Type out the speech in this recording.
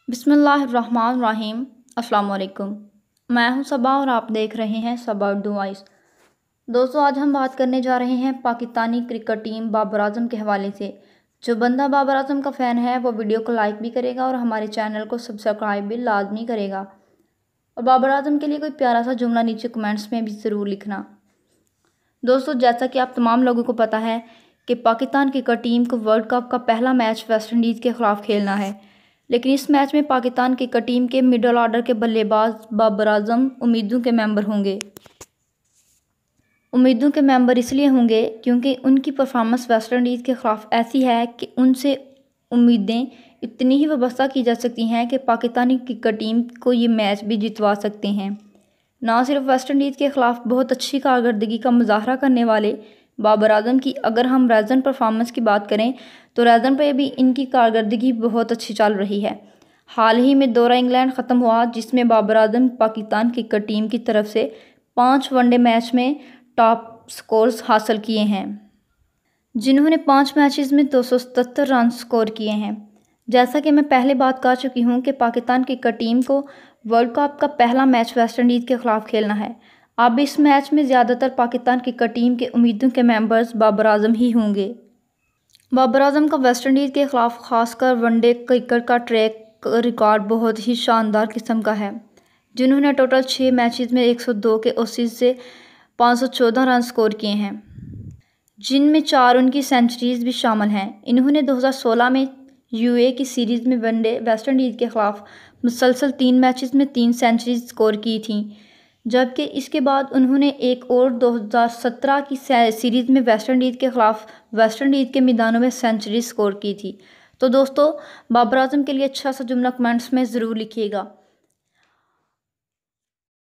बिस्मिल्लाहिर्रहमानिर्रहीम। अस्सलाम वालेकुम। मैं हूं सबा और आप देख रहे हैं सबा उर्दू वॉइस। दोस्तों, आज हम बात करने जा रहे हैं पाकिस्तानी क्रिकेट टीम बाबर आजम के हवाले से। जो बंदा बाबर आजम का फ़ैन है वो वीडियो को लाइक भी करेगा और हमारे चैनल को सब्सक्राइब भी लाजमी करेगा। और बाबर आजम के लिए कोई प्यारा सा जुमला नीचे कमेंट्स में भी ज़रूर लिखना। दोस्तों, जैसा कि आप तमाम लोगों को पता है कि पाकिस्तान क्रिकेट टीम को वर्ल्ड कप का पहला मैच वेस्ट इंडीज़ के ख़िलाफ़ खेलना है, लेकिन इस मैच में पाकिस्तान क्रिकेट टीम के मिडल ऑर्डर के बल्लेबाज बाबर आजम उम्मीदों के मेंबर होंगे। उम्मीदों के मेंबर इसलिए होंगे क्योंकि उनकी परफॉर्मेंस वेस्ट इंडीज़ के ख़िलाफ़ ऐसी है कि उनसे उम्मीदें इतनी ही वाबस्ता की जा सकती हैं कि पाकिस्तानी क्रिकेट टीम को ये मैच भी जितवा सकते हैं। ना सिर्फ वेस्ट इंडीज़ के ख़िलाफ़ बहुत अच्छी कारकर्दगी का मुजाहरा करने वाले बाबर आजम की अगर हम रेज़न परफॉर्मेंस की बात करें तो रेज़न पे भी इनकी कारकर्दगी बहुत अच्छी चल रही है। हाल ही में दौरा इंग्लैंड ख़त्म हुआ जिसमें बाबर आजम पाकिस्तान क्रिकेट टीम की तरफ से 5 वनडे मैच में टॉप स्कोर्स हासिल किए हैं, जिन्होंने 5 मैचेस में 277 रन स्कोर किए हैं। जैसा कि मैं पहले बात कर चुकी हूँ कि पाकिस्तान क्रिकेट टीम को वर्ल्ड कप का पहला मैच वेस्ट इंडीज़ के ख़िलाफ़ खेलना है। अब इस मैच में ज़्यादातर पाकिस्तान क्रिकेट टीम के उम्मीदों के मेंबर्स बाबर आजम ही होंगे। बाबर आजम का वेस्ट इंडीज़ के ख़िलाफ़ खासकर वनडे क्रिकेट का ट्रैक रिकॉर्ड बहुत ही शानदार किस्म का है, जिन्होंने टोटल 6 मैचेस में 102 के औसत से 514 रन स्कोर किए हैं, जिनमें 4 उनकी सेंचुरीज भी शामिल हैं। इन्होंने 2016 में यूए की सीरीज़ में वनडे वेस्ट इंडीज़ के ख़िलाफ़ मुसलसल 3 मैचेस में 3 सेंचुरीज स्कोर की थी, जबकि इसके बाद उन्होंने एक और 2017 की सीरीज़ में वेस्ट इंडीज़ के ख़िलाफ़ वेस्ट इंडीज़ के मैदानों में सेंचुरी स्कोर की थी। तो दोस्तों, बाबर आजम के लिए अच्छा सा जुमला कमेंट्स में ज़रूर लिखिएगा।